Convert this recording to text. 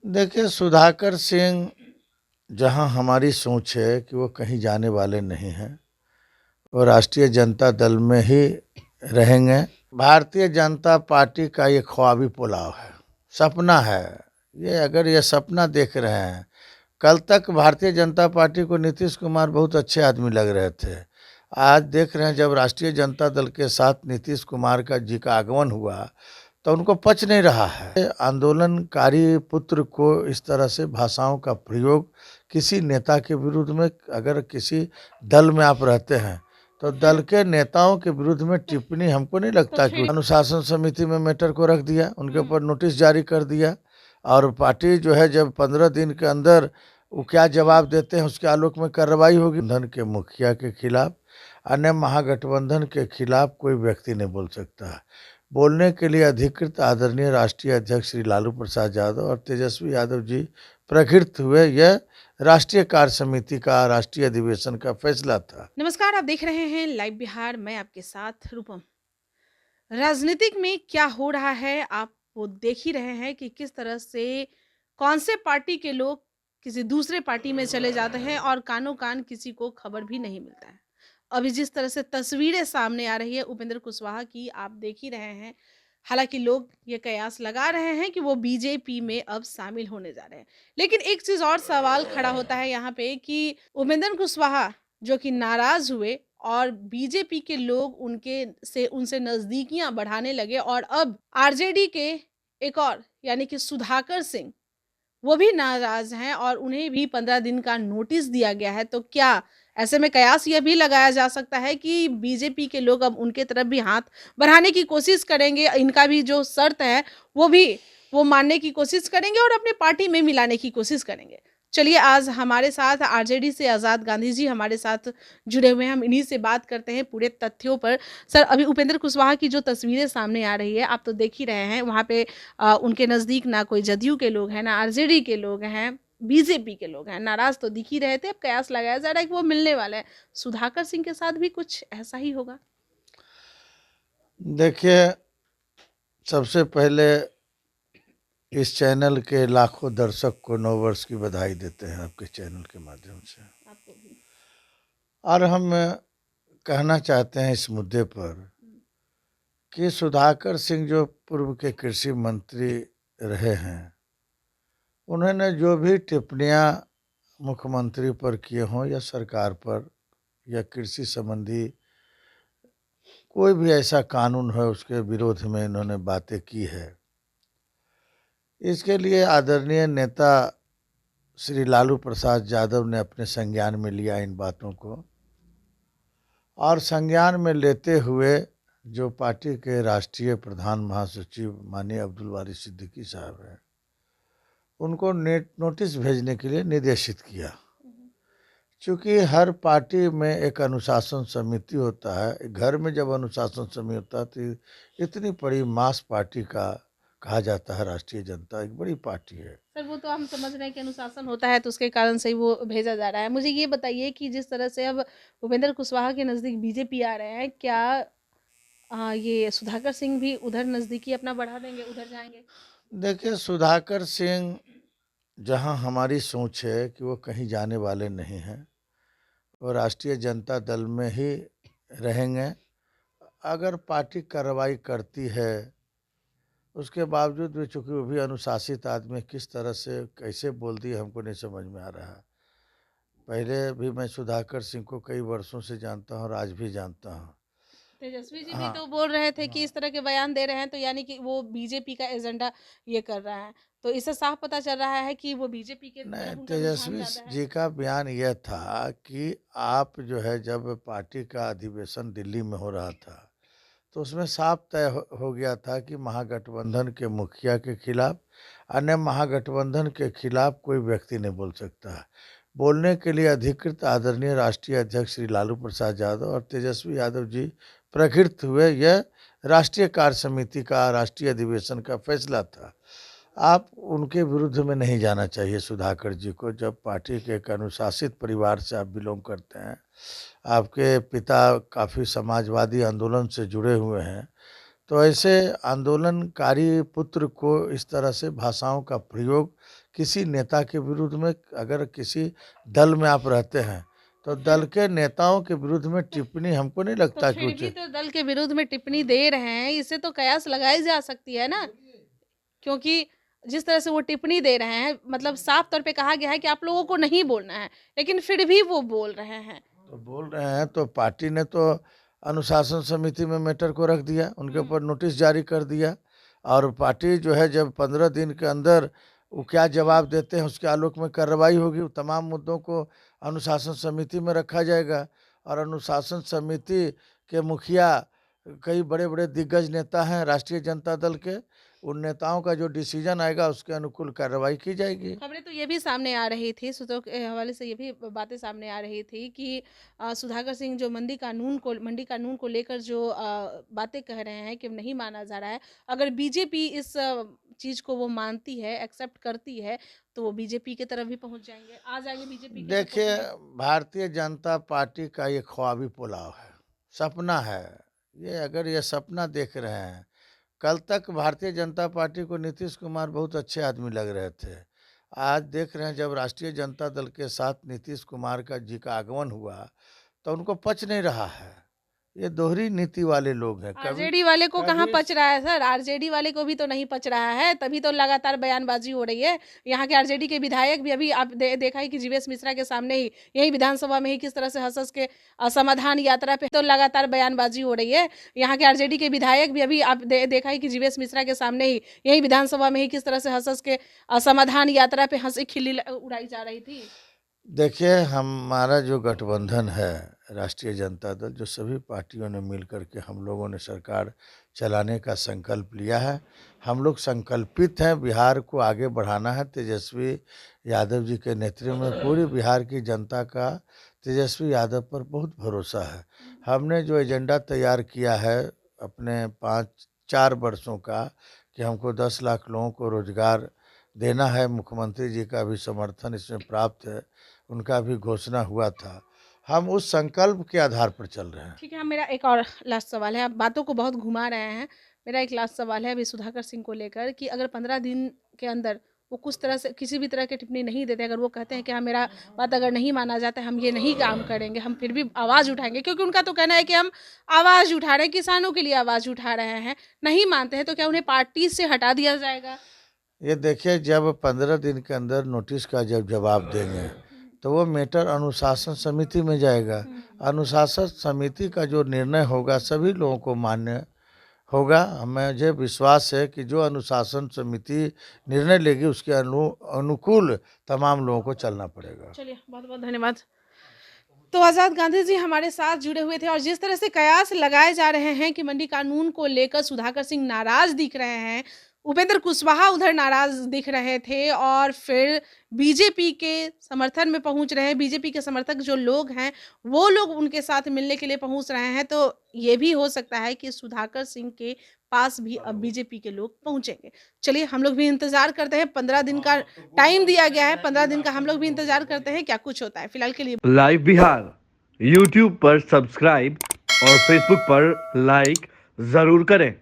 देखिए, सुधाकर सिंह जहां हमारी सोच है कि वो कहीं जाने वाले नहीं हैं, वो राष्ट्रीय जनता दल में ही रहेंगे। भारतीय जनता पार्टी का ये ख्वाबी पुलाव है, सपना है। ये अगर ये सपना देख रहे हैं, कल तक भारतीय जनता पार्टी को नीतीश कुमार बहुत अच्छे आदमी लग रहे थे। आज देख रहे हैं जब राष्ट्रीय जनता दल के साथ नीतीश कुमार का जी का आगमन हुआ तो उनको पच नहीं रहा है। आंदोलनकारी पुत्र को इस तरह से भाषाओं का प्रयोग किसी नेता के विरुद्ध में, अगर किसी दल में आप रहते हैं तो दल के नेताओं के विरुद्ध में टिप्पणी, हमको नहीं लगता कि अनुशासन समिति में मैटर को रख दिया, उनके ऊपर नोटिस जारी कर दिया। और पार्टी जो है जब 15 दिन के अंदर वो क्या जवाब देते हैं उसके आलोक में कार्रवाई होगी। गठबंधन के मुखिया के खिलाफ, अन्य महागठबंधन के खिलाफ कोई व्यक्ति नहीं बोल सकता है। बोलने के लिए अधिकृत आदरणीय राष्ट्रीय अध्यक्ष श्री लालू प्रसाद यादव और तेजस्वी यादव जी प्रकृत हुए। यह राष्ट्रीय कार्य समिति का राष्ट्रीय अधिवेशन का फैसला था। नमस्कार, आप देख रहे हैं लाइव बिहार। मैं आपके साथ रूपम। राजनीतिक में क्या हो रहा है आप वो देख ही रहे हैं कि किस तरह से कौन से पार्टी के लोग किसी दूसरे पार्टी में चले जाते हैं और कानो कान किसी को खबर भी नहीं मिलता है। अभी जिस तरह से तस्वीरें सामने आ रही है उपेंद्र कुशवाहा की, आप देख ही रहे हैं। हालांकि लोग ये कयास लगा रहे हैं कि वो बीजेपी में अब शामिल होने जा रहे हैं, लेकिन एक चीज और सवाल खड़ा होता है यहाँ पे कि उपेंद्र कुशवाहा जो कि नाराज हुए और बीजेपी के लोग उनसे नजदीकियां बढ़ाने लगे और अब आरजेडी के एक और यानी कि सुधाकर सिंह वो भी नाराज हैं और उन्हें भी 15 दिन का नोटिस दिया गया है। तो क्या ऐसे में कयास यह भी लगाया जा सकता है कि बीजेपी के लोग अब उनके तरफ भी हाथ बढ़ाने की कोशिश करेंगे, इनका भी जो शर्त है वो भी वो मानने की कोशिश करेंगे और अपने पार्टी में मिलाने की कोशिश करेंगे। चलिए, आज हमारे साथ आरजेडी से आज़ाद गांधी जी हमारे साथ जुड़े हुए हैं, हम इन्हीं से बात करते हैं पूरे तथ्यों पर। सर, अभी उपेंद्र कुशवाहा की जो तस्वीरें सामने आ रही है आप तो देख ही रहे हैं, वहाँ पे उनके नज़दीक ना कोई जदयू के लोग हैं, ना आरजेडी के लोग हैं, बीजेपी के लोग हैं। नाराज तो दिख ही रहे थे, अब कयास लगाया जा रहा है कि वो मिलने वाले हैं। सुधाकर सिंह के साथ भी कुछ ऐसा ही होगा। देखिए, सबसे पहले इस चैनल के लाखों दर्शक को नव वर्ष की बधाई देते हैं आपके चैनल के माध्यम से। आपको भी। और हम कहना चाहते हैं इस मुद्दे पर कि सुधाकर सिंह जो पूर्व के कृषि मंत्री रहे हैं, उन्होंने जो भी टिप्पणियां मुख्यमंत्री पर किए हों या सरकार पर या कृषि संबंधी कोई भी ऐसा कानून है उसके विरोध में इन्होंने बातें की है, इसके लिए आदरणीय नेता श्री लालू प्रसाद यादव ने अपने संज्ञान में लिया इन बातों को। और संज्ञान में लेते हुए जो पार्टी के राष्ट्रीय प्रधान महासचिव माननीय अब्दुल वारी सिद्दीकी साहब हैं, उनको नोटिस भेजने के लिए निर्देशित किया। क्योंकि हर पार्टी में एक अनुशासन समिति होता है, घर में जब अनुशासन समिति होता है तो इतनी बड़ी मास पार्टी का कहा जाता है राष्ट्रीय जनता एक बड़ी पार्टी है। सर, वो तो हम समझ रहे हैं कि अनुशासन होता है तो उसके कारण से ही वो भेजा जा रहा है। मुझे ये बताइए कि जिस तरह से अब उपेंद्र कुशवाहा के नज़दीक बीजेपी आ रहे हैं, क्या ये सुधाकर सिंह भी उधर नज़दीकी अपना बढ़ा देंगे, उधर जाएंगे? देखिए, सुधाकर सिंह जहां हमारी सोच है कि वो कहीं जाने वाले नहीं हैं, वो राष्ट्रीय जनता दल में ही रहेंगे। अगर पार्टी कार्रवाई करती है, उसके बावजूद भी चूंकि वो भी अनुशासित आदमी किस तरह से कैसे बोल दिए हमको नहीं समझ में आ रहा है। पहले भी मैं सुधाकर सिंह को कई वर्षों से जानता हूँ और आज भी जानता हूँ। तेजस्वी जी भी हाँ, तो बोल रहे थे कि हाँ। इस तरह के बयान दे रहे हैं तो यानी कि वो बीजेपी का एजेंडा ये कर रहा है। तो इससे साफ पता चल रहा है कि वो बीजेपी के नहीं, तरफ उनका रुझान तेजस्वी ज़्यादा है। जी का बयान यह था कि आप जो है जब पार्टी का अधिवेशन दिल्ली में हो रहा था तो उसमें साफ तय हो गया था कि महागठबंधन के मुखिया के खिलाफ, अन्य महागठबंधन के खिलाफ कोई व्यक्ति नहीं बोल सकता है। बोलने के लिए अधिकृत आदरणीय राष्ट्रीय अध्यक्ष श्री लालू प्रसाद यादव और तेजस्वी यादव जी प्रकृत हुए। यह राष्ट्रीय कार्य समिति का राष्ट्रीय अधिवेशन का फैसला था। आप उनके विरुद्ध में नहीं जाना चाहिए सुधाकर जी को। जब पार्टी के एक अनुशासित परिवार से आप बिलोंग करते हैं, आपके पिता काफ़ी समाजवादी आंदोलन से जुड़े हुए हैं, तो ऐसे आंदोलनकारी पुत्र को इस तरह से भाषाओं का प्रयोग किसी नेता के विरुद्ध में, अगर किसी दल में आप रहते हैं तो दल के नेताओं के विरुद्ध में टिप्पणी हमको नहीं तो लगता कि फिर भी उचित। तो दल के विरुद्ध में टिप्पणी दे रहे हैं, इससे तो कयास लगाई जा सकती है ना, क्योंकि जिस तरह से वो टिप्पणी दे रहे हैं, मतलब साफ तौर पे कहा गया है कि आप लोगों को नहीं बोलना है, लेकिन फिर भी वो बोल रहे हैं। तो बोल रहे हैं तो पार्टी ने तो अनुशासन समिति में मैटर को रख दिया, उनके ऊपर नोटिस जारी कर दिया, और पार्टी जो है जब 15 दिन के अंदर वो क्या जवाब देते हैं उसके आलोक में कार्रवाई होगी। वो तमाम मुद्दों को अनुशासन समिति में रखा जाएगा, और अनुशासन समिति के मुखिया कई बड़े बड़े दिग्गज नेता हैं राष्ट्रीय जनता दल के, उन नेताओं का जो डिसीजन आएगा उसके अनुकूल कार्रवाई की जाएगी। खबरें तो ये भी सामने आ रही थी, सूत्रों के हवाले से ये भी बातें सामने आ रही थी कि सुधाकर सिंह जो मंडी कानून को लेकर जो बातें कह रहे हैं कि नहीं माना जा रहा है, अगर बीजेपी इस चीज को वो मानती है, एक्सेप्ट करती है, तो वो बीजेपी की तरफ भी पहुंच जाएंगे, आ जाएंगे बीजेपी के सपोर्ट देखिए, में। भारतीय जनता पार्टी का ये ख्वाबी पुलाव है, सपना है। ये अगर ये सपना देख रहे हैं, कल तक भारतीय जनता पार्टी को नीतीश कुमार बहुत अच्छे आदमी लग रहे थे, आज देख रहे हैं जब राष्ट्रीय जनता दल के साथ नीतीश कुमार का जी का आगमन हुआ तो उनको पच नहीं रहा है। ये दोहरी नीति वाले लोग हैं। कभी आरजेडी वाले को कहाँ कभी पच रहा है सर, आरजेडी वाले को भी तो नहीं पच रहा है, तभी तो लगातार बयानबाजी हो रही है। यहाँ के आरजेडी के विधायक भी अभी आप देखा ही कि जीवेश मिश्रा के सामने ही यही विधानसभा में ही किस तरह से हंस हंस के समाधान यात्रा पे तो लगातार बयानबाजी हो रही है। यहाँ के आरजेडी के विधायक भी अभी आप देखा ही कि जीवेश मिश्रा के सामने ही यही विधानसभा में ही किस तरह से हंस हंस के समाधान यात्रा पे हंसी खिल्ली उड़ाई जा रही थी। देखिए, हमारा जो गठबंधन है राष्ट्रीय जनता दल, जो सभी पार्टियों ने मिल कर के हम लोगों ने सरकार चलाने का संकल्प लिया है। हम लोग संकल्पित हैं, बिहार को आगे बढ़ाना है। तेजस्वी यादव जी के नेतृत्व में पूरी बिहार की जनता का तेजस्वी यादव पर बहुत भरोसा है। हमने जो एजेंडा तैयार किया है अपने 4 वर्षों का, कि हमको 10 लाख लोगों को रोजगार देना है, मुख्यमंत्री जी का भी समर्थन इसमें प्राप्त है, उनका भी घोषणा हुआ था। हम उस संकल्प के आधार पर चल रहे हैं। ठीक है, मेरा एक और लास्ट सवाल है, आप बातों को बहुत घुमा रहे हैं। मेरा एक लास्ट सवाल है अभी सुधाकर सिंह को लेकर कि अगर 15 दिन के अंदर वो कुछ तरह से किसी भी तरह की टिप्पणी नहीं देते, अगर वो कहते हैं कि हाँ मेरा बात अगर नहीं माना जाता है, हम ये नहीं काम करेंगे, हम फिर भी आवाज़ उठाएंगे, क्योंकि उनका तो कहना है कि हम आवाज़ उठा रहे हैं, किसानों के लिए आवाज़ उठा रहे हैं, नहीं मानते हैं तो क्या उन्हें पार्टी से हटा दिया जाएगा? ये देखिए, जब 15 दिन के अंदर नोटिस का जब जवाब देंगे तो वो मैटर अनुशासन समिति में जाएगा। अनुशासन समिति का जो निर्णय होगा सभी लोगों को मान्य होगा। मुझे विश्वास है कि जो अनुशासन समिति निर्णय लेगी उसके अनुकूल तमाम लोगों को चलना पड़ेगा। चलिए, बहुत बहुत धन्यवाद। तो आज़ाद गांधी जी हमारे साथ जुड़े हुए थे, और जिस तरह से कयास लगाए जा रहे हैं कि मंडी कानून को लेकर सुधाकर सिंह नाराज दिख रहे हैं, उपेंद्र कुशवाहा उधर नाराज दिख रहे थे, और फिर बीजेपी के समर्थन में पहुंच रहे हैं, बीजेपी के समर्थक जो लोग हैं वो लोग उनके साथ मिलने के लिए पहुंच रहे हैं, तो ये भी हो सकता है कि सुधाकर सिंह के पास भी अब बीजेपी के लोग पहुंचेंगे। चलिए, हम लोग भी इंतजार करते हैं, 15 दिन का टाइम दिया गया है, 15 दिन का हम लोग भी इंतजार करते हैं क्या कुछ होता है। फिलहाल के लिए लाइव बिहार यूट्यूब पर सब्सक्राइब और फेसबुक पर लाइक जरूर करें।